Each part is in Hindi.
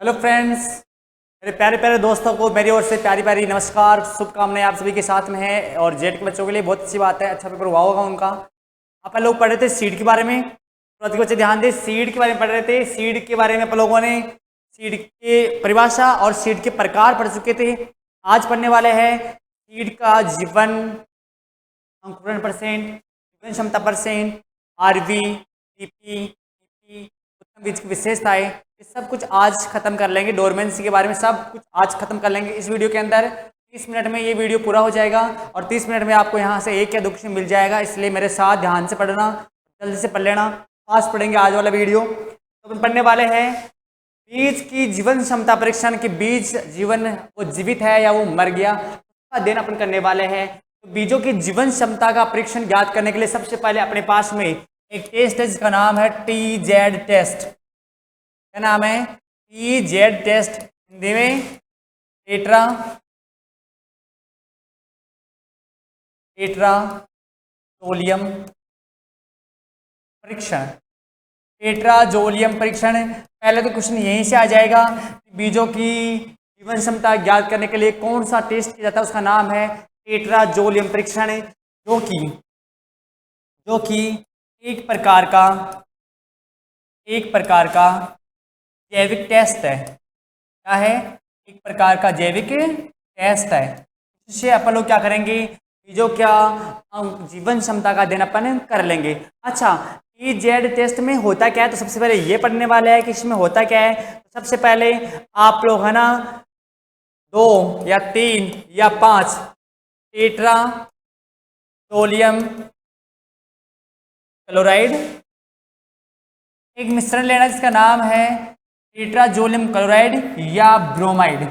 हेलो फ्रेंड्स, मेरे प्यारे प्यारे दोस्तों को मेरी ओर से प्यारी प्यारी नमस्कार, शुभकामनाएं आप सभी के साथ में है। और जेट के बच्चों के लिए बहुत अच्छी बात है, अच्छा पेपर हुआ होगा उनका। आप लोग पढ़ रहे थे सीड के बारे में, तो अधिक बच्चे ध्यान दें, सीड के बारे में पढ़ रहे थे। सीड के बारे में आप लोगों ने सीड की परिभाषा और सीड के प्रकार पढ़ चुके थे। आज पढ़ने वाले हैं सीड का जीवन, अंकुरण परसेंट, जीवन क्षमता परसेंट, आरवी, टीपी, उत्तम बीज की विशेषताएं, ये सब कुछ आज खत्म कर लेंगे। डोरमेंसी के बारे में सब कुछ आज खत्म कर लेंगे इस वीडियो के अंदर। 30 मिनट में ये वीडियो पूरा हो जाएगा और 30 मिनट में आपको यहाँ से एक या दो क्वेश्चन मिल जाएगा, इसलिए मेरे साथ ध्यान से पढ़ना, जल्दी से पढ़ लेना। फास्ट पढ़ेंगे आज वाला वीडियो। तो अपन पढ़ने वाले हैं बीज की जीवन क्षमता परीक्षण की, बीज जीवन वो जीवित है या वो मर गया, उसका अध्ययन अपन करने वाले हैं। तो बीजों की जीवन क्षमता का परीक्षण ज्ञात करने के लिए सबसे पहले अपने पास में एक टेस्ट है जिसका नाम है TZ टेस्ट। क्या नाम है? TZ टेस्ट, हिंदी में टेट्राजोलियम परीक्षण। टेट्राजोलियम परीक्षण, पहले तो क्वेश्चन यहीं से आ जाएगा। बीजों की जीवन क्षमता ज्ञात करने के लिए कौन सा टेस्ट किया जाता है, उसका नाम है टेट्राजोलियम परीक्षण, जो कि एक प्रकार का जैविक टेस्ट है। क्या है? एक प्रकार का जैविक टेस्ट है। इससे अपन लोग क्या करेंगे, बीजों क्या जीवन क्षमता का अध्ययन अपन कर लेंगे। अच्छा, TZ टेस्ट में होता क्या है, तो सबसे पहले ये पढ़ने वाले हैं कि इसमें होता क्या है। तो सबसे पहले आप लोग है ना 2 या 3 या 5 टेट्रासोडियम क्लोराइड एक मिश्रण लेना जिसका नाम है टेट्राजोलियम क्लोराइड या ब्रोमाइड।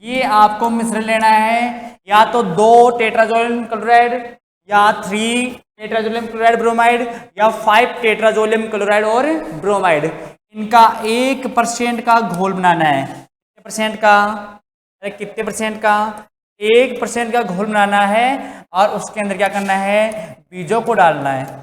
ये आपको मिश्रण लेना है, या तो 2 टेट्राजोलियम क्लोराइड या 3 टेट्राजोलियम क्लोराइड ब्रोमाइड या 5 टेट्राजोलियम क्लोराइड और ब्रोमाइड। इनका 1% का घोल बनाना है। कितने परसेंट का? अरे कितने परसेंट का? 1% का घोल बनाना है और उसके अंदर क्या करना है, बीजों को डालना है।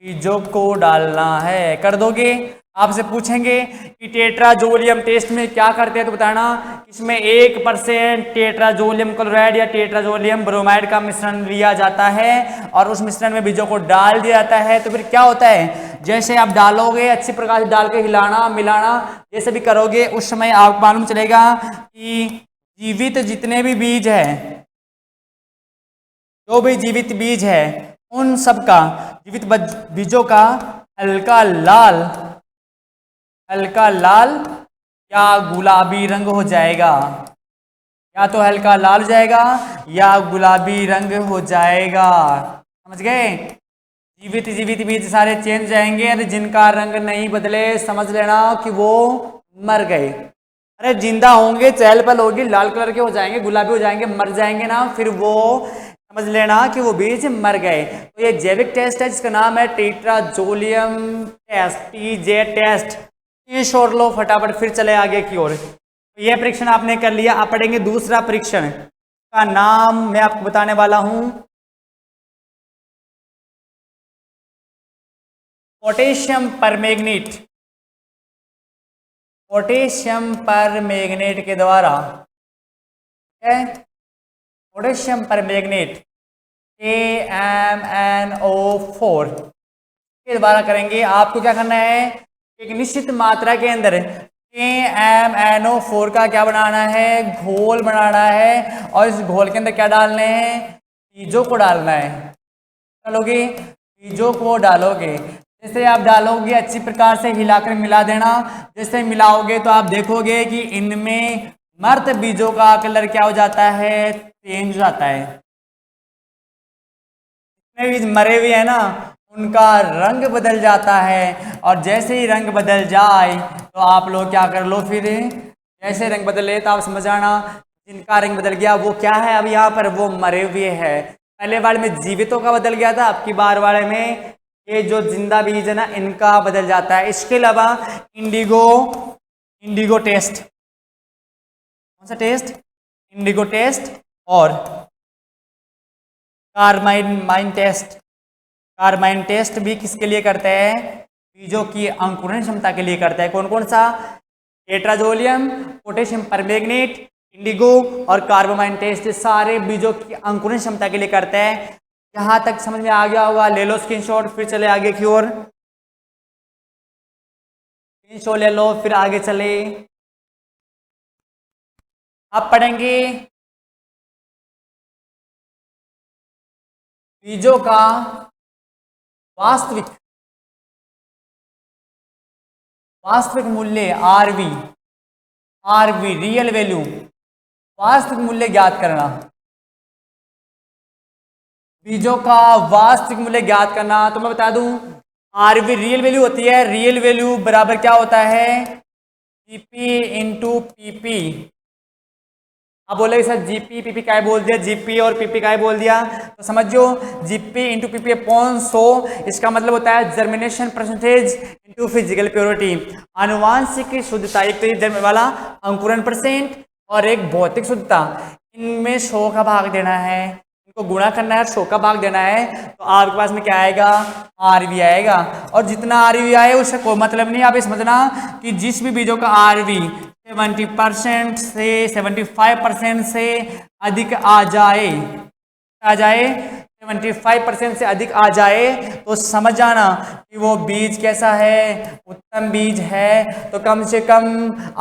बीजों को डालना है, कर दोगे। आपसे पूछेंगे कि टेट्राजोलियम टेस्ट में क्या करते हैं, तो बताना इसमें 1% टेट्राजोलियम क्लोराइड या टेट्राजोलियम ब्रोमाइड का मिश्रण लिया जाता है और उस मिश्रण में बीजों को डाल दिया जाता है। तो फिर क्या होता है, जैसे आप डालोगे अच्छी प्रकार से डाल के हिलाना मिलाना जैसे भी करोगे, उस समय आपको मालूम चलेगा कि जीवित जितने भी बीज है, जो भी जीवित बीज है, उन सब का, जीवित बीजों का हल्का लाल या गुलाबी रंग हो जाएगा। या तो हल्का लाल हो जाएगा या गुलाबी रंग हो जाएगा। समझ गए? जीवित बीज सारे चेंज जाएंगे। अरे जिनका रंग नहीं बदले समझ लेना कि वो मर गए। अरे जिंदा होंगे, चहल पहल होगी, लाल कलर के हो जाएंगे, गुलाबी हो जाएंगे, मर जाएंगे ना, फिर वो समझ लेना कि वो बीज मर गए। तो ये जैविक टेस्ट है जिसका नाम है टेट्राजोलियम टेस्ट, TZ टेस्ट। ये छोड़ लो फटाफट, फिर चले आगे की ओर। तो यह परीक्षण आपने कर लिया। आप पढ़ेंगे दूसरा परीक्षण का नाम मैं आपको बताने वाला हूं, पोटेशियम परमैंगनीट। पोटेशियम परमैंगनेट के द्वारा, पोटेशियम परमैंगनेट KMnO4 के द्वारा करेंगे। आपको क्या करना है, एक निश्चित मात्रा के अंदर KMnO4 का क्या बनाना है, घोल बनाना है और इस घोल के अंदर क्या डालने हैं, बीजों को डालना है। डालोगे, बीजों को डालोगे। जैसे आप डालोगे अच्छी प्रकार से हिलाकर मिला देना। जैसे मिलाओगे तो आप देखोगे कि इनमें मर्द बीजों का कलर क्या हो जाता है, चेंज हो जाता है। जितने बीज मरे हुए हैं ना, उनका रंग बदल जाता है। और जैसे ही रंग बदल जाए तो आप लोग क्या कर लो, फिर जैसे रंग बदले तो आप समझ आना जिनका रंग बदल गया वो क्या है, अब यहाँ पर वो मरे हुए हैं। पहले बार में जीवितों का बदल गया था, अब की बार वाले में ये जो जिंदा बीज है ना, इनका बदल जाता है। इसके अलावा इंडिगो टेस्ट, कौन सा टेस्ट, इंडिगो टेस्ट और कार्बाइन टेस्ट भी किसके लिए करते हैं, बीजों की अंकुरण क्षमता के लिए करता है। कौन कौन सा? टेट्राजोलियम, पोटेशियम परमैंगनेट, इंडिगो और कार्बोमाइन टेस्ट, सारे बीजों की अंकुरण क्षमता के लिए करता है। यहां तक समझ में आ गया होगा, ले लो स्क्रीनशॉट, फिर चले आगे की ओर। स्क्रीनशॉट ले लो, फिर आगे चले। अब पढ़ेंगे बीजों का वास्तविक मूल्य आरवी, रियल वैल्यू, वास्तविक मूल्य ज्ञात करना। बीजों का वास्तविक मूल्य ज्ञात करना, तो मैं बता दूं, आरवी रियल वैल्यू होती है। रियल वैल्यू बराबर क्या होता है? GP into PP. अब बोले सर जीपी पीपी क्या बोल दिया, जीपी और पीपी क्या बोल दिया, तो समझो जीपी इंटू पीपी अपॉन 100, इसका मतलब होता है germination percentage into physical purity, आनुवांशिक शुद्धता। एक तो ये जन्म वाला अंकुरण परसेंट और एक भौतिक शुद्धता, इनमें 100 का भाग देना है, इनको गुणा करना है, 100 का भाग देना है, तो आपके पास में क्या आएगा? आरवी आएगा। और जितना आरवी आए उससे कोई मतलब नहीं, आप ये समझना कि जिस भी बीजों का आरवी 70% से 75% से अधिक आ जाए 75% से अधिक आ जाए, तो समझ जाना कि वो बीज कैसा है? उत्तम बीज है। तो कम से कम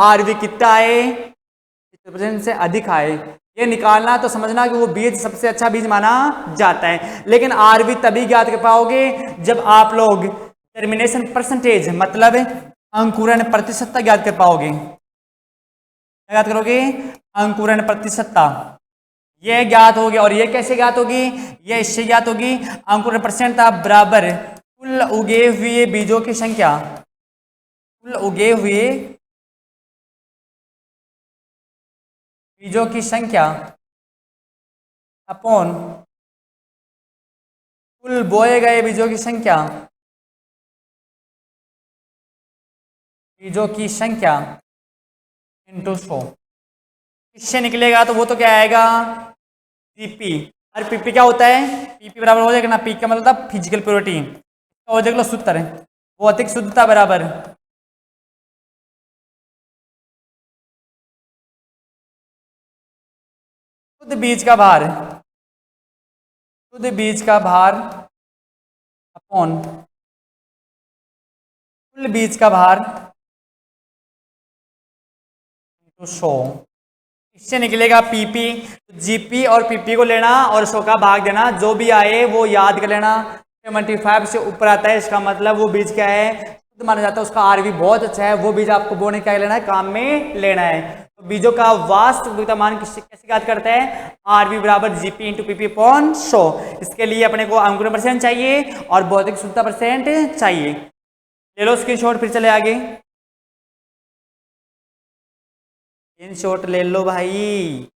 आरवी कितना आए? 70% से अधिक आए, ये निकालना। तो समझना कि वो बीज सबसे अच्छा बीज माना जाता है। लेकिन आरवी तभी ज्ञात कर पाओगे जब आप लोग टर्मिनेशन परसेंटेज मतलब अंकुरण प्रतिशतता ज्ञात कर पाओगे। क्या ज्ञात करोगे? अंकुरण प्रतिशतता, ये ज्ञात होगी। और ये कैसे ज्ञात होगी? ये इससे ज्ञात होगी, अंकुरण प्रतिशतता बराबर कुल उगे हुए बीजों की संख्या, कुल उगे हुए बीजों की संख्या अपॉन कुल बोए गए बीजों की संख्या, बीजों की संख्या इंटू 100। इससे निकलेगा तो वो तो क्या आएगा? पीपी। और पीपी क्या होता है? पीपी बराबर हो जाएगा ना, पी का मतलब फिजिकल प्योरिटी, हो जाएगा सूत्र भौतिक शुद्धता बराबर शुद्ध बीज का भार, शुद्ध बीज का भार अपॉन कुल बीज का भार 100। इससे निकलेगा पीपी। जीपी और पीपी को लेना और 100 का भाग देना, जो भी आए वो याद कर लेना। 75 से ऊपर आता है, इसका मतलब वो बीज क्या है? शुद्ध माना जाता है, उसका आरवी बहुत अच्छा है, वो बीज आपको बोने क्या लेना है? काम में लेना है। तो बीजों का वास्तविक मान कैसे याद करता है? आरवी बराबर जीपी इंटू पीपी अपॉन 100। इसके लिए अपने को अंकुरण परसेंट चाहिए और भौतिक शुद्धता परसेंट चाहिए। ले लो स्क्रीनशॉट, फिर चले आगे। स्क्रीनशॉट ले लो भाई,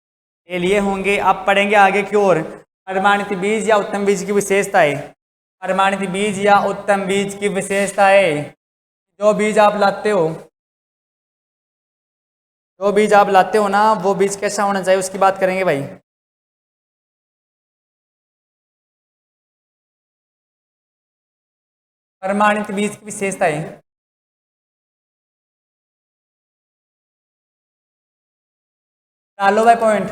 ले लिए होंगे। अब पढ़ेंगे आगे की ओर, प्रमाणित बीज या उत्तम बीज की विशेषताएं। प्रमाणित बीज या उत्तम बीज की विशेषताएं, जो बीज आप लाते हो, जो बीज आप लाते हो ना, वो बीज कैसा होना चाहिए उसकी बात करेंगे भाई। प्रमाणित बीज की विशेषताएं, डालो भाई पॉइंट।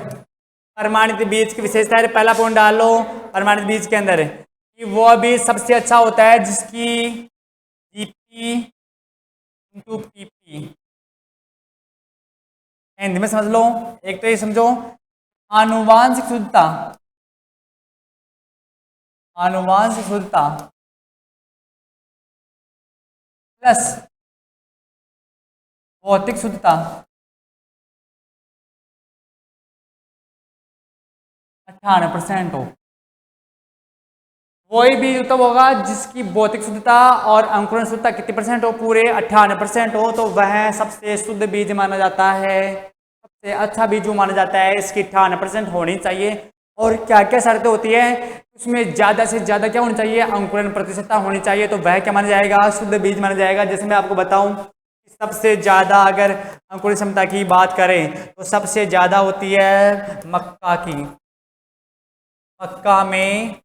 प्रमाणित बीज की विशेषता है, पहला पॉइंट डालो प्रमाणित बीज के अंदर कि वो बीज सबसे अच्छा होता है जिसकी जीपी इंटू पीपी, हिंदी में समझ लो। एक तो ये समझो आनुवांशिक शुद्धता, आनुवांशिक शुद्धता प्लस भौतिक शुद्धता 98% हो। वही बीज उत्तम होगा जिसकी भौतिक शुद्धता और अंकुरण शुद्धता कितनी परसेंट हो? पूरे 98% हो, तो वह सबसे शुद्ध बीज माना जाता है, सबसे अच्छा बीज माना जाता है। इसकी 98% होनी चाहिए। और क्या क्या शर्तें होती है उसमें? ज़्यादा से ज़्यादा क्या होनी चाहिए? अंकुरण प्रतिशतता होनी चाहिए, तो वह क्या माना जाएगा? शुद्ध बीज माना जाएगा। जैसे मैं आपको बताऊं, सबसे ज़्यादा अगर अंकुरण क्षमता की बात करें तो सबसे ज़्यादा होती है मक्का की। मक्का में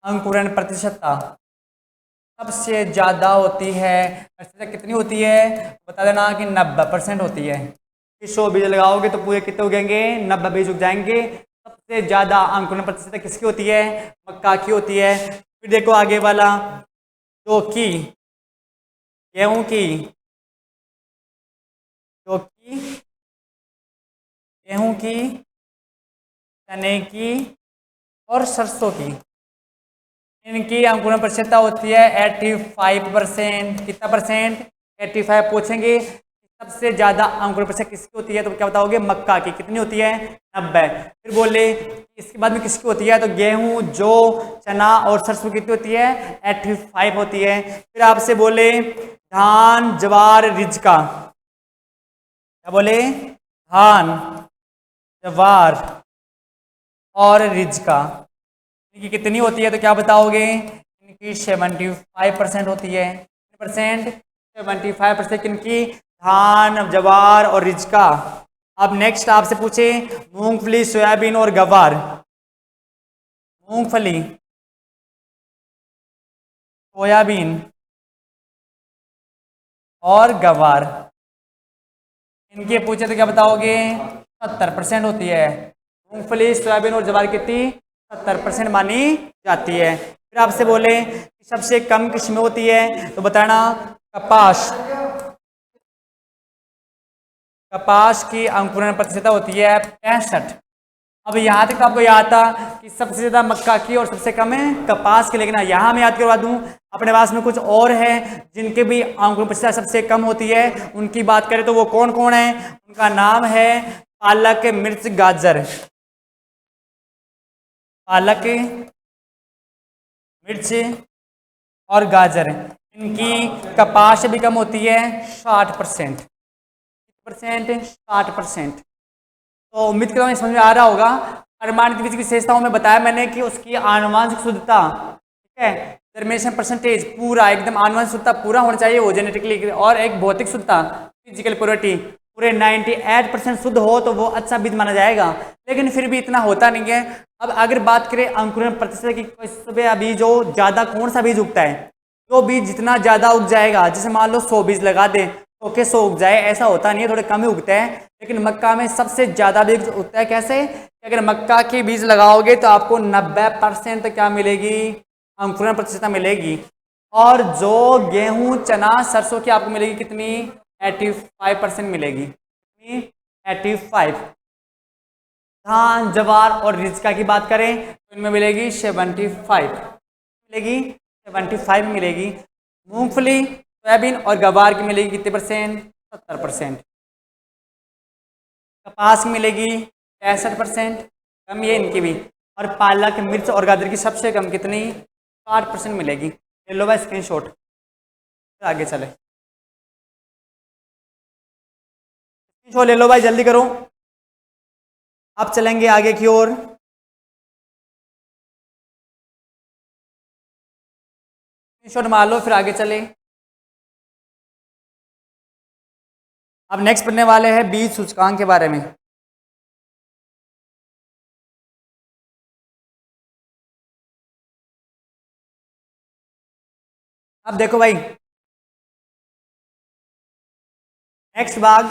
अंकुरण प्रतिशतता सबसे ज़्यादा होती है, प्रतिशत कितनी होती है बता देना कि 90% होती है। 100 बीज लगाओगे तो पूरे कितने उगेंगे, 90 बीज उग जाएंगे। सबसे ज़्यादा अंकुरण प्रतिशत किसकी होती है, मक्का की होती है। फिर देखो आगे वाला, जो कि गेहूं की, जो कि गेहूं की, चने की और सरसों की, इनकी अंकुरण प्रतिशतता होती है 85%। कितना परसेंट, 85 पूछेंगे। सबसे ज्यादा अंकुरण प्रतिशत किसकी होती है तो क्या बताओगे, मक्का की। कितनी होती है, 90। फिर बोले इसके बाद में किसकी होती है तो गेहूं, जौ, चना और सरसों कितनी होती है, 85 होती है। फिर आपसे बोले धान, जवार, रिजका, क्या बोले, धान, जवार और रिजका, इनकी कितनी होती है तो क्या बताओगे, इनकी 75% होती है। परसेंट 75% किनकी, धान, जवार और रिजका। अब नेक्स्ट आपसे पूछे मूंगफली, सोयाबीन और गवार। मूंगफली, सोयाबीन और गवार, इनके पूछे तो क्या बताओगे, 70% होती है। मूंगफली, सोयाबीन और जवार कितनी, 70% मानी जाती है। फिर आपसे बोले कि सबसे कम किस्में होती है तो बताना, कपास, कपास की अंकुरण प्रतिशतता होती है 65। अब यहाँ तक तो आपको याद था कि सबसे ज्यादा मक्का की और सबसे कम है कपास की, लेकिन यहाँ मैं याद करवा दूं अपने पास में कुछ और है जिनके भी अंकुरण प्रतिशतता सबसे कम होती है। उनकी बात करें तो वो कौन कौन है, उनका नाम है पालक, मिर्च, गाजर। पालक, मिर्च और गाजर, इनकी कपास भी कम होती है 60%। 60%। तो उम्मीद करता हूँ समझ में आ रहा होगा। अनुमानित बीज की विशेषताओं में बताया मैंने कि उसकी आनुवंशिक शुद्धता, ठीक है, जर्मिनेशन परसेंटेज पूरा एकदम आनुवंशिक शुद्धता पूरा होना चाहिए वो जेनेटिकली, और एक भौतिक शुद्धता फिजिकल प्योरिटी पूरे 98% शुद्ध हो तो वो अच्छा बीज माना जाएगा। लेकिन फिर भी इतना होता नहीं है। अब अगर बात करें अंकुरण प्रतिशत की, सुबह अभी जो ज़्यादा कौन सा बीज उगता है, जो बीज जितना ज़्यादा उग जाएगा, जैसे मान लो 100 बीज लगा दे तो के 100 उग जाए, ऐसा होता नहीं है, थोड़े कम ही उगते हैं। लेकिन मक्का में सबसे ज़्यादा बीज उगता है। कैसे, अगर मक्का के बीज लगाओगे तो आपको 90% क्या मिलेगी, अंकुरण प्रतिशतता मिलेगी। और जो गेहूं, चना, सरसों की आपको मिलेगी कितनी, 85% मिलेगी। कितनी, 85। धान, जवार और रिजका की बात करें तो इनमें मिलेगी 75 मिलेगी, 75 मिलेगी। मूंगफली, सोयाबीन और गवार की मिलेगी कितने परसेंट, 70%। कपास की मिलेगी 65%, कम ये इनकी भी। और पालक, मिर्च और गाजर की सबसे कम कितनी, 60% मिलेगी। ले लो भाई स्क्रीनशॉट, आगे चले, स्क्रीनशॉट ले लो भाई, जल्दी करो। अब चलेंगे आगे की ओर। स्क्रीनशॉट मार लो फिर आगे चले। अब नेक्स्ट पढ़ने वाले हैं बीज सूचकांक के बारे में। अब देखो भाई, नेक्स्ट भाग,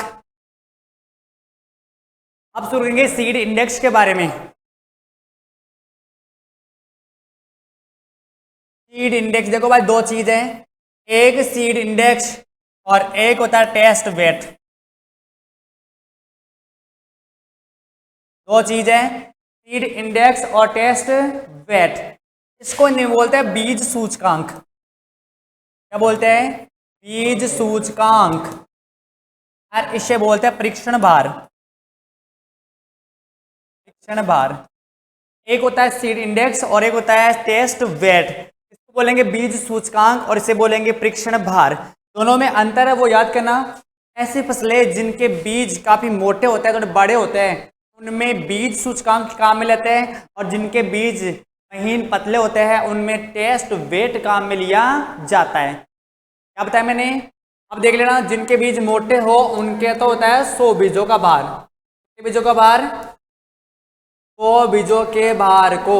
अब शुरू करेंगे सीड इंडेक्स के बारे में। सीड इंडेक्स देखो भाई, दो चीज है, एक सीड इंडेक्स और एक होता है टेस्ट वेट। दो चीज है, सीड इंडेक्स और टेस्ट वेट। इसको नहीं बोलते हैं बीज सूचकांक, क्या बोलते हैं, बीज सूचकांक। और इसे बोलते हैं परीक्षण भार, परीक्षण भार। एक होता है सीड इंडेक्स और एक होता है टेस्ट वेट। इसको बोलेंगे बीज सूचकांक और इसे बोलेंगे परीक्षण भार। दोनों में अंतर है वो याद करना। ऐसी फसलें जिनके बीज काफी मोटे होते हैं, थोड़े बड़े होते हैं, उनमें बीज सूचकांक काम में लेते हैं, और जिनके बीज महीन पतले होते हैं उनमें टेस्ट वेट काम में लिया जाता है। क्या बताया मैंने, अब देख लेना, जिनके बीज मोटे हो उनके तो होता है 100 बीजों का भार। कितने बीजों का भार, 100 बीजों के भार को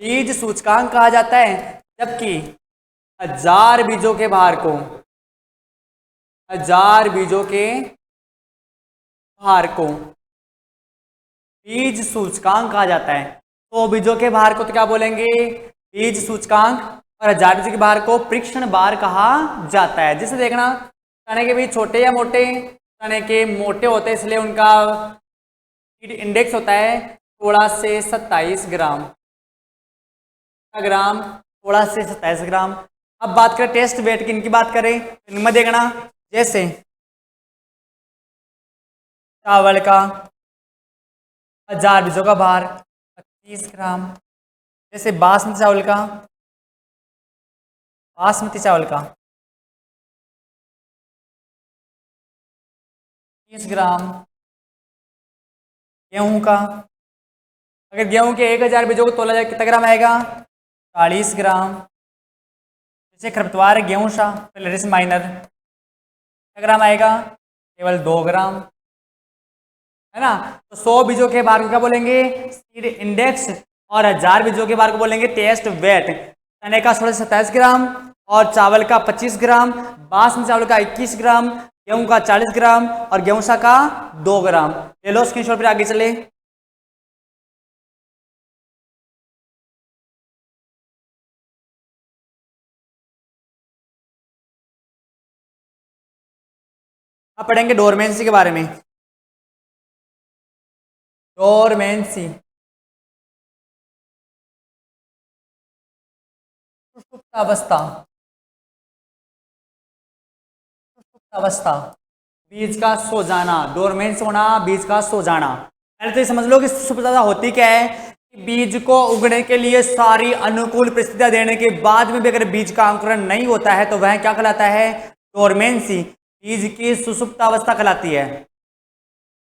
बीज सूचकांक कहा जाता है, जबकि 1000 बीजों के भार को 1000 बीजों के भार को बीज सूचकांक कहा जाता है। 100 बीजों के भार को तो क्या बोलेंगे, बीज सूचकांक, और 1000 बीजों के भार को परीक्षण भार कहा जाता है। जिसे देखना चने के बीज छोटे या मोटे, चने के मोटे होते हैं इसलिए उनका सीड इंडेक्स होता है 16 से 27 ग्राम, 16 से 27 ग्राम। अब बात करें टेस्ट वेट की, इनकी बात करें तो इनमें देखना, जैसे चावल का 1000 बीजों का भार 25 ग्राम, जैसे बासमती चावल का 30 ग्राम, गेहूं का, अगर गेहूं के 1000 बीजों को तोला जाए कितना ग्राम आएगा, 40 ग्राम। जैसे खरपतवार है गेहूं सा फिलरिस माइनर, कितना ग्राम आएगा, केवल 2 ग्राम, है ना। तो 100 बीजों के भार को क्या बोलेंगे, सीड इंडेक्स, और 1000 बीजों के भार को बोलेंगे टेस्ट वेट। चने का 16 से 27 ग्राम और चावल का 25 ग्राम, बासमती चावल का 21 ग्राम, गेहूं का 40 ग्राम और गेहूंसा का 2 ग्राम। ले लो स्क्रीनशॉट, फिर आगे चले। अब पढ़ेंगे डोरमेंसी के बारे में। डोरमेंसी सुषुप्तावस्था, सुषुप्तावस्था बीज का सो जाना, डोरमेंस होना बीज का सो जाना। पहले तो ये समझ लो कि सुषुप्तावस्था होती क्या है, कि बीज को उगने के लिए सारी अनुकूल परिस्थितियां देने के बाद में भी अगर बीज का अंकुरण नहीं होता है तो वह क्या कहलाता है, डोरमेंसी, बीज की सुषुप्तावस्था कहलाती है।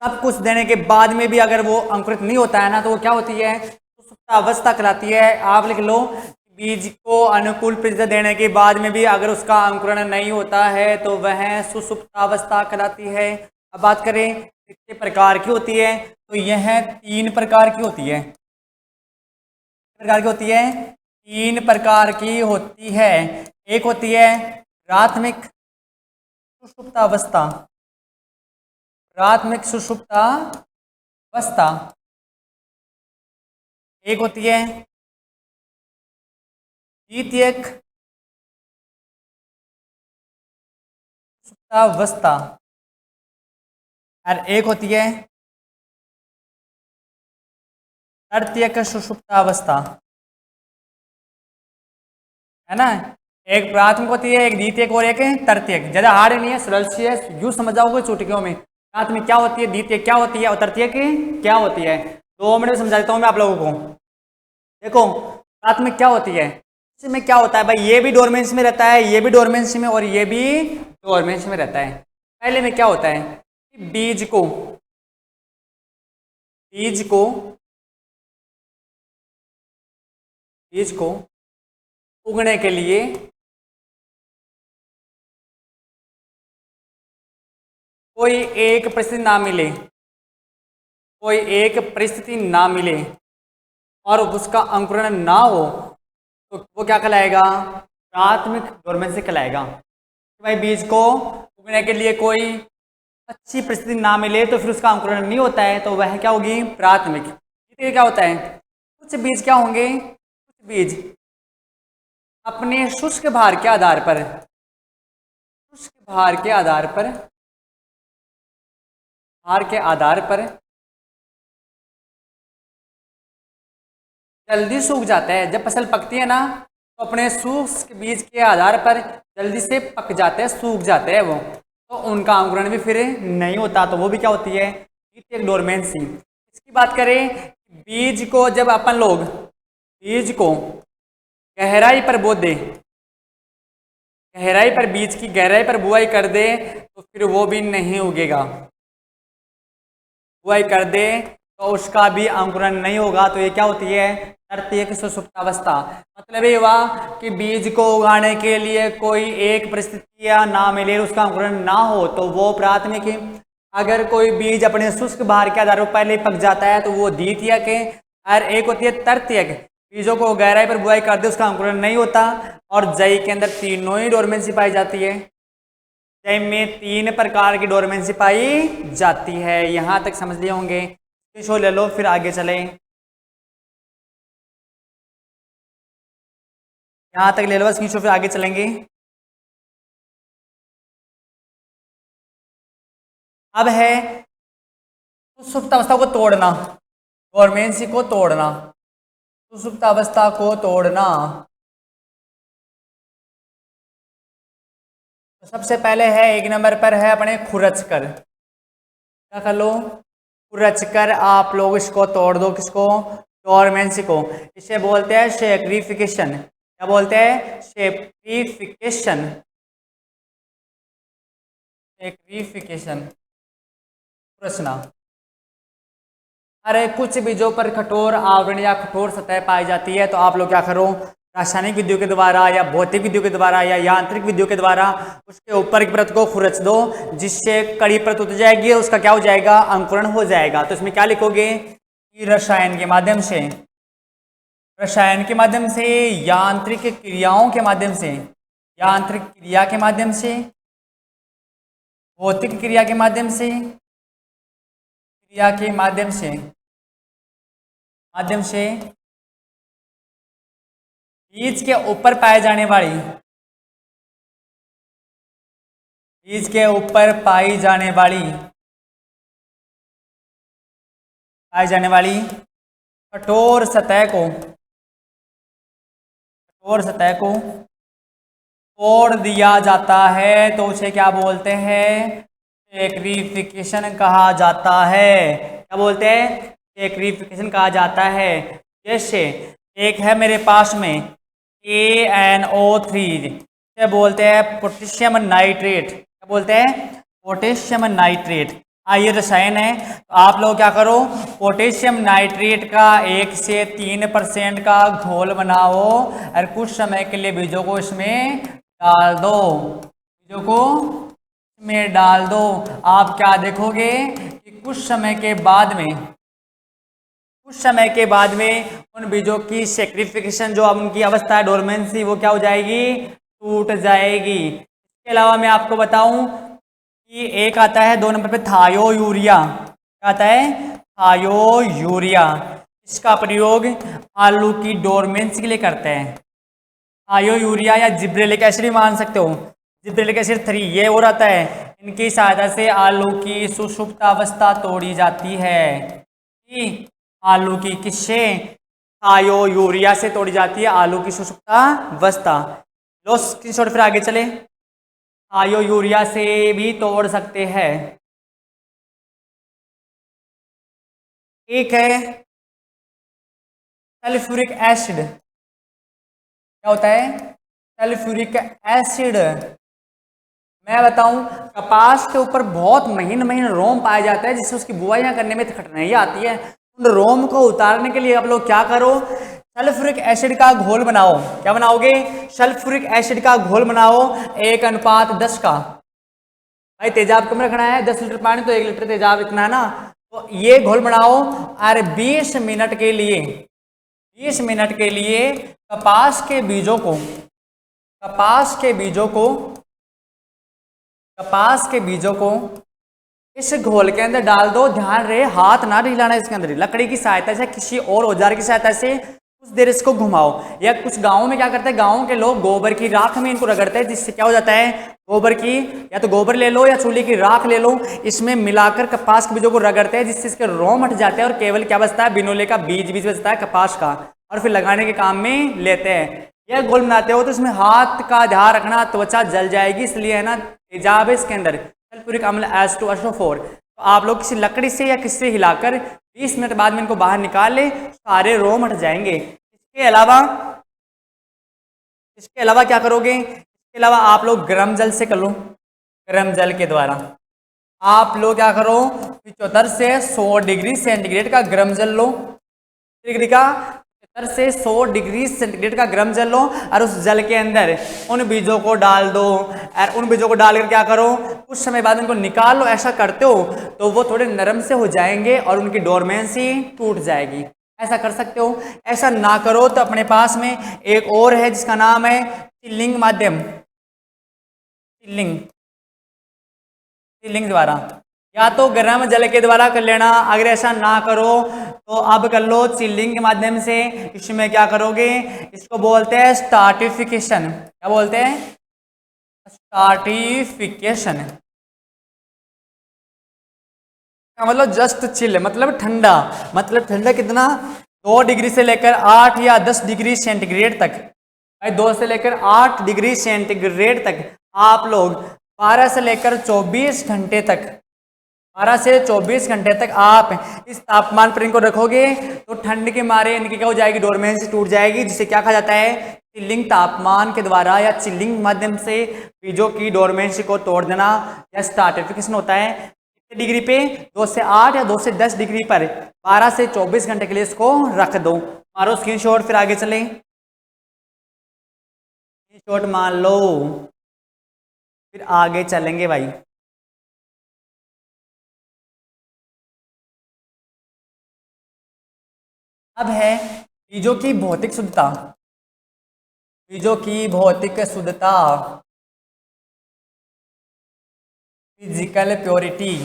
सब कुछ देने के बाद में भी अगर वो अंकुरित नहीं होता है ना, तो वो क्या होती है, सुषुप्तावस्था कहलाती है। आप लिख लो, बीज को अनुकूल परिस्थितियां देने के बाद में भी अगर उसका अंकुरण नहीं होता है तो वह सुषुप्तावस्था कहलाती है। अब बात करें कितने प्रकार की होती है, तो यह 3 प्रकार की होती है। तीन प्रकार की होती है। एक होती है प्राथमिक सुषुप्तावस्था, प्राथमिक सुषुप्तावस्था। एक होती है द्वितीयक सुषुप्तावस्था और एक होती है तृतीयक सुषुप्तावस्था, है ना। एक प्राथमिक होती है, एक द्वितीयक और एक तृतीयक। ज्यादा हार्ड नहीं है, सरल सी है, यूं समझ जाओगे चुटकियों में। प्राथमिक क्या होती है, द्वितीयक क्या होती है और तृतीयक क्या होती है। 2 मिनट समझा देता हूं मैं आप लोगों को। देखो प्राथमिक क्या होती है, इसमें क्या होता है भाई, ये भी डोरमेंसी में रहता है, ये भी डोरमेंसी में और ये भी डोरमेंसी में रहता है। पहले में क्या होता है कि बीज को उगने के लिए कोई एक परिस्थिति ना मिले, और उसका अंकुरण ना हो तो वो क्या कहलाएगा, प्राथमिक डोरमेंसी कहलाएगा। भाई बीज को उगने के लिए कोई अच्छी परिस्थिति ना मिले तो फिर उसका अंकुरण नहीं होता है तो वह क्या होगी, प्राथमिक। द्वितीय क्या होता है, कुछ बीज क्या होंगे, कुछ बीज अपने शुष्क भार के आधार पर जल्दी सूख जाता है। जब फसल पकती है ना तो अपने शुष्क बीज के आधार पर जल्दी से पक जाते हैं, सूख जाते हैं वो, तो उनका अंकुरण भी फिर नहीं होता, तो वो भी क्या होती है, द्वितीयक डोरमेंसी। इसकी बात करें, बीज को जब अपन लोग बीज को गहराई पर बो दे, बीज की गहराई पर बुआई कर दे तो फिर वो भी नहीं उगेगा। बुआई कर दे तो उसका भी अंकुरण नहीं होगा, तो ये क्या होती है, तृतीयक सुषुप्तावस्था। मतलब ये हुआ कि बीज को उगाने के लिए कोई एक परिस्थितियां ना मिले, उसका अंकुरण ना हो तो वो प्राथमिक है। अगर कोई बीज अपने शुष्क भार के आधार पर पहले पक जाता है तो वो द्वितीयक है। और एक होती है तृतीयक, बीजों को गहराई पर बुआई कर दे उसका अंकुरण नहीं होता। और जई के अंदर तीनों ही डोरमेंसी पाई जाती है। जई में 3 प्रकार की डोरमेंसी पाई जाती है। यहां तक समझ लिए होंगे। स्क्रीनशॉट ले लो फिर आगे चले। यहां तक ले लो स्क्रीनशॉट फिर आगे चलेंगे। अब है सुषुप्त अवस्था को तोड़ना, डोरमेंसी को तोड़ना, सुषुप्त अवस्था को तोड़ना। तो सबसे पहले है 1 नंबर पर है अपने खुरच कर। क्या कर लो? खुरच कर आप लोग इसको तोड़ दो। किसको? डोरमेंसी को। इसे बोलते हैं सेक्रिफिकेशन। क्या बोलते हैं? सेक्रिफिकेशन। सेक्रिफिकेशन, खुरचना। अरे कुछ बीजों पर कठोर आवरण या कठोर सतह पाई जाती है तो आप लोग क्या करो? रासायनिक विधियों के द्वारा या भौतिक विधियों के द्वारा या यांत्रिक विधियों के द्वारा उसके ऊपर की परत को खुरच दो, जिससे कड़ी परत उतर जाएगी और उसका क्या हो जाएगा? अंकुरण हो जाएगा। तो इसमें क्या लिखोगे कि रसायन के माध्यम से, रसायन के माध्यम से, यांत्रिक क्रियाओं के माध्यम से, यांत्रिक क्रिया के माध्यम से, भौतिक क्रिया के माध्यम से, क्रिया के माध्यम से बीज के ऊपर पाए जाने वाली, बीज के ऊपर पाई जाने वाली कठोर सतह को तोड़ दिया जाता है तो उसे क्या बोलते हैं? सेक्रिफिकेशन कहा जाता है। क्या बोलते हैं? सेक्रिफिकेशन कहा जाता है। जैसे एक है मेरे पास में KNO3, क्या बोलते हैं? Potassium nitrate. क्या बोलते हैं? Potassium nitrate. ये रसायन है। तो आप लोग क्या करो? पोटेशियम नाइट्रेट का 1 से 3% का घोल बनाओ और कुछ समय के लिए बीजों को इसमें डाल दो। बीजों को इसमें डाल दो। आप क्या देखोगे कि कुछ समय के बाद में उन बीजों की सेक्रिफिकेशन, जो अब उनकी अवस्था है डोरमेंसी, वो क्या हो जाएगी? टूट जाएगी। इसके अलावा मैं आपको बताऊं कि एक आता है 2 नंबर पे थायो यूरिया। क्या आता है? थायो यूरिया। इसका प्रयोग आलू की डोरमेंसी के लिए करते हैं। थायो यूरिया या जिब्रेलिक एसिड भी मान सकते हो। जिब्रेलिक एसिड 3 ये और आता है। इनकी सहायता से आलू की सुषुप्त अवस्था तोड़ी जाती है। आलू की किससे? थायो यूरिया से तोड़ी जाती है आलू की सुषुप्त अवस्था। लो स्क्रीनशॉट फिर आगे चले। थायो यूरिया से भी तोड़ सकते हैं। एक है सल्फ्यूरिक एसिड। क्या होता है? Sulphuric acid. मैं बताऊं, कपास के ऊपर बहुत महीन महीन रोम पाया जाता है जिससे उसकी बुआइयां करने में कठिनाई आती है। उन रोम को उतारने के लिए आप लोग क्या करो? सल्फ्यूरिक एसिड का घोल बनाओ। क्या बनाओगे? सल्फ्यूरिक एसिड का घोल बनाओ 1:10 का। भाई तेजाब कम रखना है, 10 लीटर पानी तो 1 लीटर तेजाब इतना है ना। तो ये घोल बनाओ और 20 मिनट के लिए कपास के बीजों को इस घोल के अंदर डाल दो। ध्यान रहे हाथ ना हिलाना इसके अंदर। लकड़ी की सहायता से, किसी और औजार की सहायता से कुछ देर इसको घुमाओ। या कुछ गांवों में क्या करते हैं, गांवों के लोग गोबर की राख में इनको रगड़ते हैं, जिससे क्या हो जाता है? गोबर की, या तो गोबर ले लो या चूल्हे की राख ले लो, इसमें मिलाकर कपास के बीजों को रगड़ते हैं, जिससे इसके रोम हट जाते हैं और केवल क्या बचता है? बिनोले का बीज बचता है कपास का, और फिर लगाने के काम में लेते हैं। यह घोल बनाते हो तो इसमें हाथ का ध्यान रखना, त्वचा जल जाएगी, इसलिए है ना तेजाब है इसके अंदर, सल्फ्यूरिक अम्ल H2SO4। तो आप लोग किसी लकड़ी से या किसी से हिलाकर 20 मिनट बाद में इनको बाहर निकाल ले, सारे रोम हट जाएंगे। इसके अलावा क्या करोगे? इसके अलावा आप लोग गर्म जल से कर लो। गर्म जल के द्वारा आप लोग क्या करो? 75 से 100 डिग्री सेंटीग्रेड का गर्म जल लो। डिग्री का 75 से 100 डिग्री सेंटीग्रेड का गर्म जल लो और उस जल के अंदर उन बीजों को डाल दो। और उन बीजों को डालकर क्या करो? कुछ समय बाद उनको निकाल लो। ऐसा करते हो तो वो थोड़े नरम से हो जाएंगे और उनकी डोरमेंसी टूट जाएगी। ऐसा कर सकते हो। ऐसा ना करो तो अपने पास में एक और है जिसका नाम है चिल्लिंग माध्यम, चिल्लिंग, चिल्लिंग द्वारा, या तो गर्म जल के द्वारा कर लेना। अगर ऐसा ना करो तो अब कर लो चिल्लिंग के माध्यम से। इसमें क्या करोगे, इसको बोलते हैं स्टार्टिफिकेशन। क्या बोलते हैं, स्टार्टिफिकेशन का मतलब जस्ट चिल, मतलब ठंडा, मतलब ठंडा कितना, 2 डिग्री से लेकर 8 या 10 डिग्री सेंटीग्रेड तक। भाई 2 से लेकर 8 डिग्री सेंटीग्रेड तक आप लोग 12 से लेकर 24 घंटे तक, 12 से 24 घंटे तक आप इस तापमान पर इनको रखोगे तो ठंड के मारे इनकी क्या हो जाएगी, डोरमेंसी टूट जाएगी, जिसे क्या कहा जाता है, चिल्लिंग तापमान के द्वारा या चिल्लिंग माध्यम से बीजों की डोरमेंसी को तोड़ देना या स्टार्टिफिकेशन होता है। कितने डिग्री पे, 2 से 8 या 2 से 10 डिग्री पर 12 से 24 घंटे के लिए इसको रख दो। मारो स्क्रीनशॉट, फिर आगे चले। स्क्रीनशॉट मान लो, फिर आगे चलेंगे भाई। अब है बीजों की भौतिक शुद्धता, बीजों की भौतिक शुद्धता, फिजिकल प्योरिटी।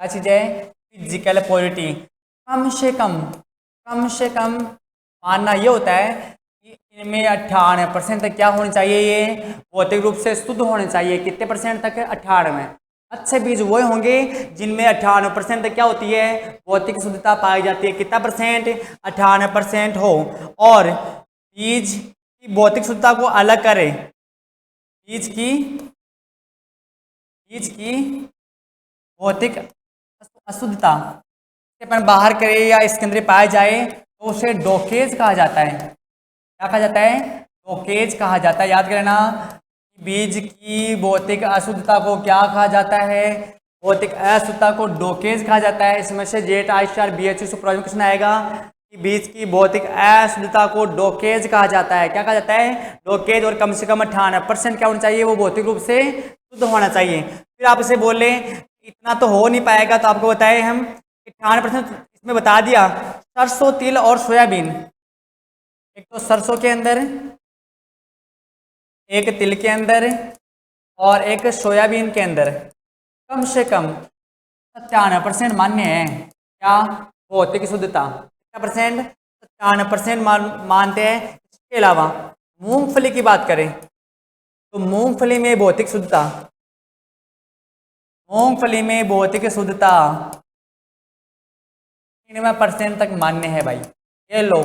क्या चीज है, फिजिकल प्योरिटी। कम से कम मानना ये होता है कि इनमें 98% तक क्या होनी चाहिए, ये भौतिक रूप से शुद्ध होने चाहिए। कितने परसेंट तक, 98। अच्छे बीज वो होंगे जिनमें 98% तक क्या होती है, भौतिक शुद्धता पाई जाती है। कितना परसेंट, 98% हो। और बीज की भौतिक शुद्धता को अलग करें, बीज की, बीज की भौतिक अशुद्धता से अपन बाहर करें या इसके अंदर पाया जाए तो उसे डोकेज कहा जाता है। क्या कहा जाता है, डोकेज कहा जाता है। याद करना, बीज की भौतिक अशुद्धता को क्या कहा जाता है, भौतिक अशुद्धता को डोकेज कहा जाता है। इसमें से जेट आई स्टार बी एच सुपरवाइजर क्वेश्चन आएगा कि बीज की भौतिक अशुद्धता को डोकेज कहा जाता है। क्या कहा जाता है, डोकेज। और कम से कम 98% क्या होना चाहिए, वो भौतिक रूप से शुद्ध होना चाहिए। फिर आप इसे बोले इतना तो हो नहीं पाएगा, तो आपको बताए हम 98% इसमें बता दिया। सरसों, तिल और सोयाबीन, एक तो सरसों के अंदर, एक तिल के अंदर और एक सोयाबीन के अंदर कम से कम 97% मान्य है। क्या, भौतिक शुद्धता। कितना परसेंट, 97% मानते हैं। इसके अलावा मूंगफली की बात करें तो मूंगफली में भौतिक शुद्धता, मूंगफली में भौतिक शुद्धता 99% तक मान्य है भाई। ये लो,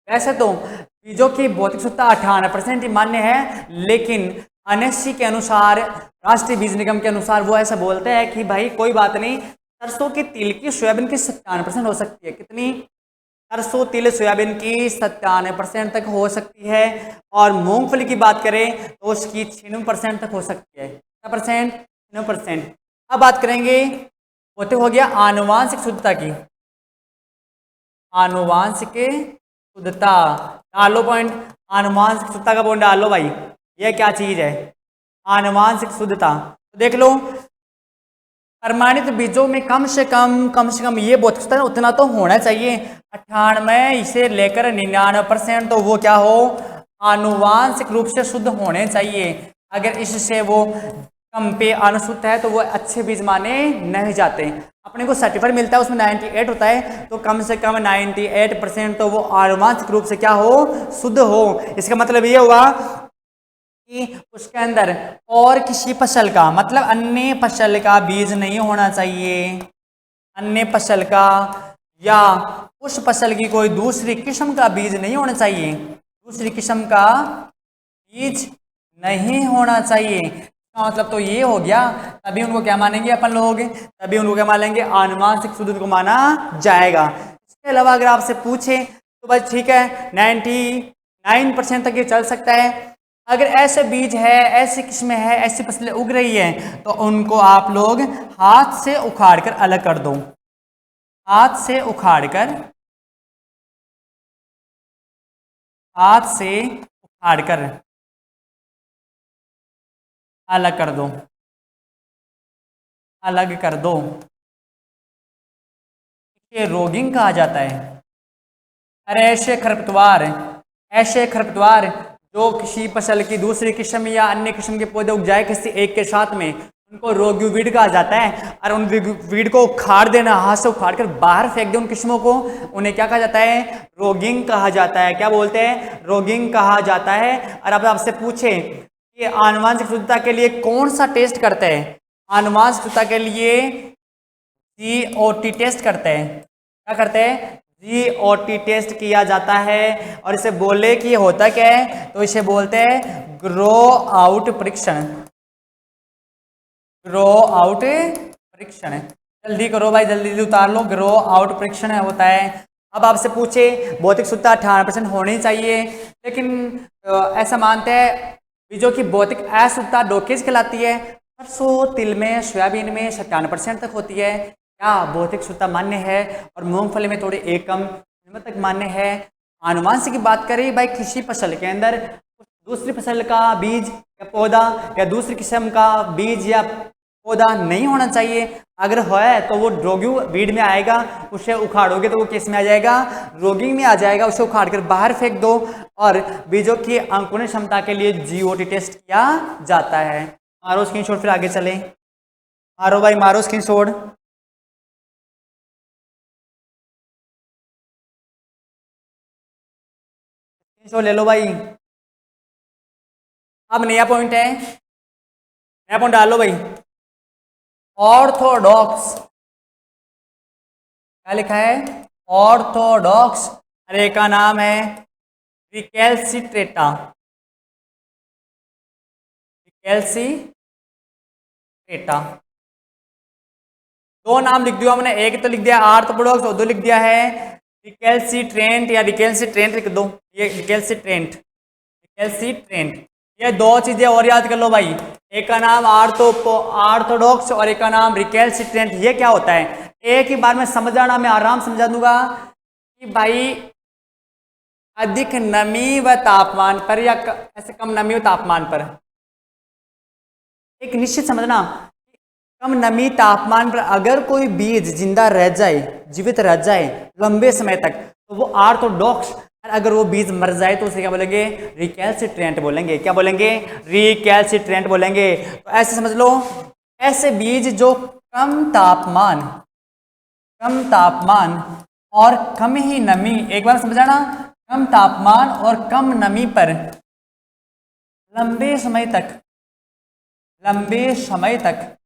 वैसे तो बीजों की भौतिक शुद्धता 98% ही मान्य है, लेकिन एनएससी के अनुसार, राष्ट्रीय बीज निगम के अनुसार वो ऐसा बोलते हैं कि भाई कोई बात नहीं, सरसों की, तिल की, सोयाबीन की 97% हो सकती है। कितनी, सरसों, तिल, सोयाबीन की 97% तक हो सकती है। और मूंगफली की बात करें तो उसकी 96% तक हो सकती है। कितना परसेंट, 96%। अब बात करेंगे, वो तो हो गया आनुवांशिक शुद्धता की, आनुवांशिक शुद्धता। डालो पॉइंट, आनुवांशिक शुद्धता का पॉइंट डालो भाई। ये क्या चीज है, आनुवांशिक शुद्धता। तो देख लो, प्रमाणित बीजों में कम से कम ये भौतिक शुद्धता उतना तो होना चाहिए, 98 से लेकर 99%, तो वो क्या हो, आनुवांशिक रूप से शुद्ध होने चाहिए। अगर इससे वो कम पे अनुशुद्ध है तो वो अच्छे बीज माने नहीं जाते। अपने को सर्टिफिकेट मिलता है उसमें 98 होता है, तो कम से कम 98% तो वो आनुवांशिक रूप से क्या हो, शुद्ध हो। इसका मतलब ये हुआ कि उसके अंदर और किसी फसल का, मतलब अन्य फसल का बीज नहीं होना चाहिए, अन्य फसल का या उस फसल की कोई दूसरी किस्म का बीज नहीं होना चाहिए, दूसरी किस्म का बीज नहीं होना चाहिए। इसका मतलब तो ये हो गया, तभी उनको क्या मानेंगे अपन लोग, तभी उनको क्या मानेंगे, आनुवांशिक शुद्ध को माना जाएगा। इसके अलावा अगर आपसे पूछे तो बस ठीक है, 99% तक ये चल सकता है। अगर ऐसे बीज है, ऐसी किस्में है, ऐसी फसलें उग रही है तो उनको आप लोग हाथ से उखाड़ कर अलग कर दो, हाथ से उखाड़ कर, हाथ से उखाड़ कर अलग कर दो, अलग कर दो। ये रोगिंग कहा जाता है। अरे ऐसे खरपतवार, ऐसे खरपतवार जो किसी फसल की दूसरी किस्म या अन्य किस्म के पौधे उग जाए किसी एक के साथ में, उनको रोग्युवीड कहा जाता है। और उन वीड को उखाड़ देना, हाथ से उखाड़ कर बाहर फेंक दे उन किस्मों को, उन्हें क्या कहा जाता है? रोगिंग कहा जाता है। क्या बोलते हैं? रोगिंग कहा जाता है। और अब आपसे पूछे कि आनुवंशिक शुद्धता के लिए कौन सा टेस्ट करते हैं? आनुवंशिक शुद्धता के लिए GOT टेस्ट करते हैं। क्या करते हैं? GOT टेस्ट किया जाता है। और इसे बोले कि होता क्या है, तो इसे बोलते हैं ग्रो आउट परीक्षण। ग्रो आउट परीक्षण, जल्दी करो भाई, जल्दी जल्दी उतार लो। ग्रो आउट परीक्षण होता है। अब आपसे पूछे भौतिक शुद्धता 98% होनी चाहिए, लेकिन ऐसा मानते हैं बीजों की भौतिक अशुद्धता डोकेज कहलाती है। सरसों, तिल में, सोयाबीन में 97% तक होती है। क्या भौतिक शुद्धता मान्य है? और मूंगफली में थोड़ी एक कम तक मान्य है। आनुवंशिक की बात करें भाई, किसी फसल के अंदर दूसरी फसल का बीज या पौधा या दूसरी किस्म का बीज या पौधा नहीं होना चाहिए। अगर है तो वो रोग्यू वीड में आएगा, उसे उखाड़ोगे तो वो किस में आ जाएगा? रोगिंग में आ जाएगा। उसे उखाड़ कर बाहर फेंक दो। और बीजों की अंकुरण क्षमता के लिए GOT टेस्ट किया जाता है। मारो स्क्रीनशॉट, फिर आगे चले। मारो भाई, मारो स्क्रीनशॉट। स्क्रीनशॉट ले लो भाई। अब नया पॉइंट है, नया पॉइंट डाल लो भाई। ऑर्थोडॉक्स, क्या लिखा है? ऑर्थोडॉक्स। अरे का नाम है रिकेल्सिट्रेटा। रिकेल्सिट्रेटा, दो नाम लिख दिया हमने, एक तो लिख दिया ऑर्थोडॉक्स और दो लिख दिया है रिकेल्सिट्रेंट या रिकेल्सिट्रेंट लिख दो। ये रिकेल्सिट्रेंट, रिकेल्सिट्रेंट, ये दो चीजें और याद कर लो भाई। एक का नाम ऑर्थोडॉक्स और एक का नाम रिकेल्सिट्रेंट। ये क्या होता है? एक ही बार में समझ जाना, मैं आराम समझा दूंगा कि भाई अधिक नमी व तापमान पर या ऐसे कम नमी व तापमान पर, एक निश्चित समझना, कम नमी तापमान पर अगर कोई बीज जिंदा रह जाए, जीवित रह जाए लंबे समय तक, तो वो ऑर्थोडॉक्स। अगर वो बीज मर जाए तो उसे क्या बोलेंगे? रिकेल्सिट्रेंट बोलेंगे। क्या बोलेंगे? रिकेल्सिट्रेंट बोलेंगे। तो ऐसे समझ लो, ऐसे बीज जो कम तापमान और कम ही नमी, एक बार समझाना, कम तापमान और कम नमी पर लंबे समय तक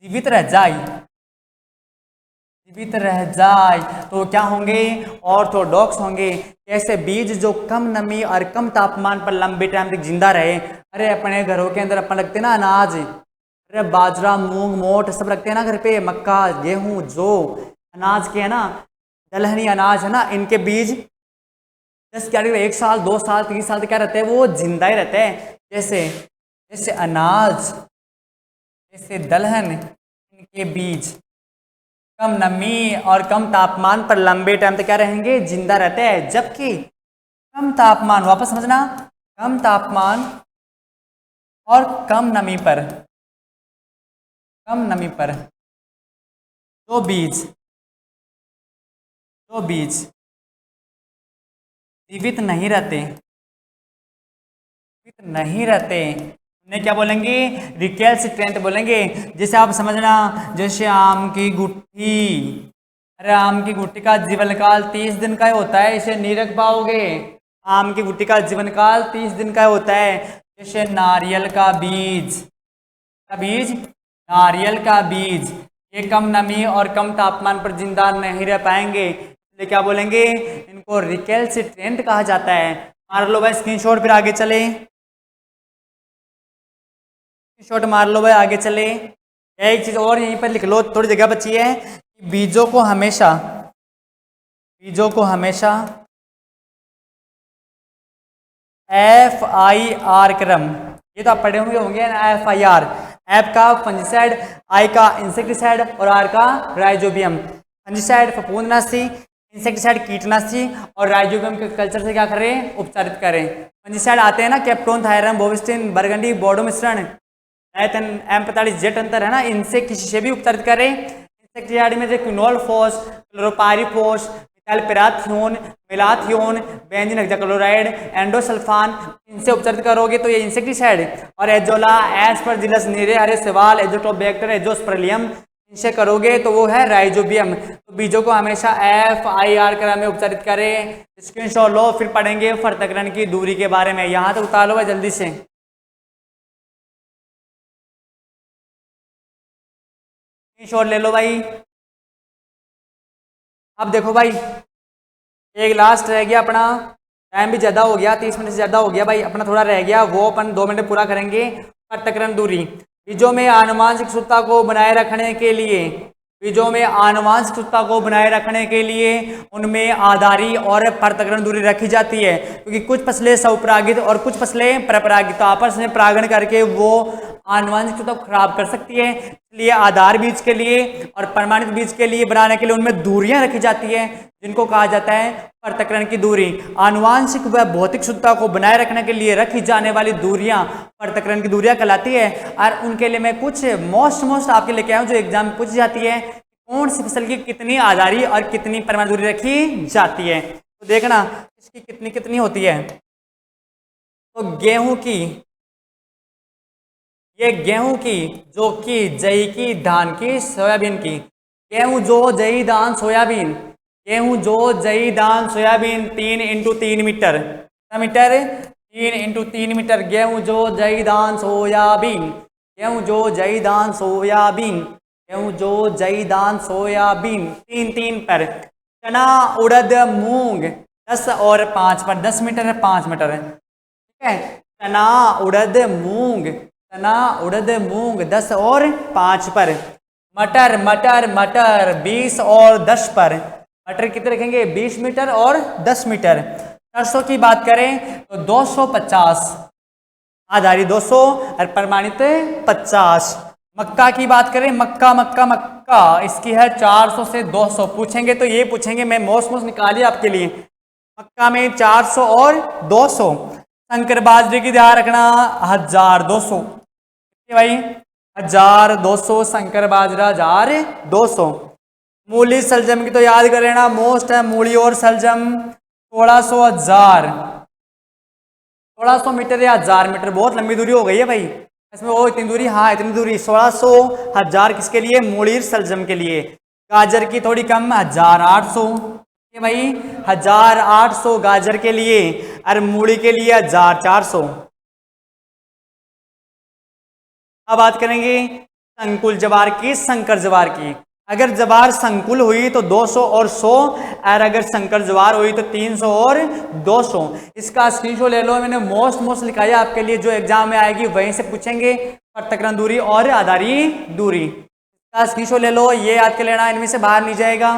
जीवित रह जाए तो क्या होंगे? ऑर्थोडॉक्स होंगे। ऐसे बीज जो कम नमी और कम तापमान पर लंबे टाइम तक जिंदा रहे। अरे अपने घरों के अंदर अपन रखते ना अनाज, अरे बाजरा, मूंग, मोठ सब रखते हैं ना घर पे, मक्का, गेहूं, जो अनाज के है ना, दलहनी अनाज है ना, इनके बीज 1 साल, 2 साल, 3 साल तक क्या रहते हैं? वो जिंदा ही रहते हैं। जैसे अनाज, जैसे दलहन, इनके बीज कम नमी और कम तापमान पर लंबे टाइम तक क्या रहेंगे? जिंदा रहते हैं। जबकि कम तापमान, वापस समझना, कम तापमान और कम नमी पर जो बीज जीवित नहीं रहते उन्हें क्या बोलेंगे? रिकेल्सिट्रेंट बोलेंगे। जैसे आप समझना, जैसे आम की गुठली, अरे आम की गुठली का जीवन काल 30 दिन का होता है, इसे नहीं रख पाओगे। आम की गुठली का जीवन काल 30 दिन का होता है। जैसे नारियल का बीज, नारियल का बीज, ये कम नमी और कम तापमान पर जिंदा नहीं रह पाएंगे, इसलिए क्या बोलेंगे? इनको रिकेल्सिट्रेंट कहा जाता है। मार लो भाई स्क्रीनशॉट, फिर आगे चले। शॉट मार लो भाई, आगे चले। एक चीज और यहीं पर लिख लो, थोड़ी जगह बची है। बीजों को हमेशा FIR क्रम, ये तो आप पढ़े होंगे ना, FIR, F का फंजिसाइड, I का इंसेक्टिसाइड और R का राइजोबियम। फंजिसाइड फफूंदनाशी, इंसेक्टिसाइड कीटनाशी और राइजोबियम के कल्चर से क्या करें? उपचारित करें। फंजिसाइड आते हैं ना, कैप्टोन, थायरम, बोविस्टिन, बरगंडी, बोर्डो मिश्रण, M45 जेट अंतर है ना, इनसे किसी से भी उपचारित करें। इंसेक्टिसाइड में क्विनोलोफॉस, क्लोरोपाइरीफॉस, मिथाइलपैराथियोन, मेलाथियोन, बेंजीन हेक्साक्लोराइड, एंडोसल्फान, इनसे उपचारित करोगे तो ये इंसेक्टिसाइड। और एजोला, एस्परजिलस निरे, हरे सवाल, एजोटोबैक्टर, एजोस्पर्लियम, इनसे करोगे तो वो है राइजोबियम। तो बीजों को हमेशा FIR क्रम में उपचारित करें। स्क्रीनशॉट लो, फिर पढ़ेंगे पृथक्करण की दूरी के बारे में। यहाँ तक उतार लो भाई जल्दी से, स्क्रीनशॉट ले लो भाई। अब देखो भाई, एक लास्ट रह गया अपना, टाइम भी ज़्यादा हो गया, 30 मिनट से ज़्यादा हो गया भाई, अपना थोड़ा रह गया, वो अपन 2 मिनट पूरा करेंगे। पृथक्करण दूरी, बीजों में आनुवंशिक शुद्धता को बनाए रखने के लिए, बीजों में आनुवंशिक शुद्धता को बनाए रखने के लिए उनमें आधारी और पृथक्करण दूरी रखी जाती है, क्योंकि कुछ फसलें स्वपरागित और कुछ फसलें परपरागित, तो आपस में परागण करके वो आनुवंशिक शुद्धता को खराब कर सकती है। इसलिए आधार बीज के लिए और प्रमाणित बीज के लिए बनाने के लिए उनमें दूरियां रखी जाती है, जिनको कहा जाता है पृथक्करण की दूरी। आनुवंशिक व भौतिक शुद्धता को बनाए रखने के लिए रखी जाने वाली दूरियां पृथक्करण की दूरियां कहलाती है। और उनके लिए मैं कुछ मोस्ट आपके लेके आया हूं जो एग्जाम में पूछ जाती है, कौन सी फसल की कितनी आधारी और कितनी परमाणु दूरी रखी जाती है। तो देखना इसकी कितनी कितनी होती है। तो गेहूं की, ये गेहूं की, जो कि जई की, धान की, सोयाबीन की, गेहूं जो जई धान सोयाबीन, गेहूं जो जई धान सोयाबीन 3 × 3 मीटर, कितना मीटर, 3 × 3 मीटर, गेहूं जो जई धान सोयाबीन, गेहूं जो जई धान सोयाबीन, गेहूं जो जई धान सोयाबीन 3 पर। चना, उड़द, मूंग 10 और 5 पर, 10 मीटर है, 5 मीटर है, ठीक है। चना, उड़द, मूंग, चना, उड़द, मूंग 10 और 5 पर। मटर, मटर, मटर 20 और 10 पर, मटर कितने रखेंगे, 20 मीटर और 10 मीटर। सरसों की बात करें तो 250, आधारी 200 और प्रमाणित 50। मक्का की बात करें, मक्का मक्का मक्का इसकी है 400 से 200, पूछेंगे तो ये पूछेंगे, मैं मोस्ट निकालिए आपके लिए, मक्का में 400 और 200। संकर बाजरे की ध्यान रखना 1200 भाई, 1200 संकर बाजरा 1200। मूली सलजम की तो याद कर लेना, मोस्ट है मूली और सलजम 1600 1000, 1600 मीटर या 1000 मीटर, बहुत लंबी दूरी हो गई है भाई इसमें, वो इतनी दूरी, हाँ इतनी दूरी 1600 1000 किसके लिए, मूली सलजम के लिए। गाजर की थोड़ी कम 1800 भाई, 1800 गाजर के लिए, और मूली के लिए 1400। अब बात करेंगे संकुल जवार की, संकर जवार की। अगर जवार संकुल हुई तो 200 और 100, और अगर संकर जवार हुई तो 300 और 200। इसका स्क्रीनशॉट ले लो, मैंने मोस्ट लिखाया आपके लिए, जो एग्जाम में आएगी वहीं से पूछेंगे, पृथक्करण दूरी और आधारी दूरी। इसका स्क्रीनशॉट ले लो, ये याद कर लेना, इनमें से बाहर नहीं जाएगा।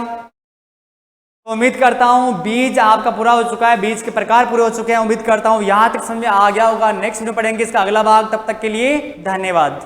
तो उम्मीद करता हूँ बीज आपका पूरा हो चुका है, बीज के प्रकार पूरे हो चुके हैं, उम्मीद करता हूँ यहाँ तक समझ में आ गया होगा। नेक्स्ट वीडियो पढ़ेंगे इसका अगला भाग, तब तक के लिए धन्यवाद।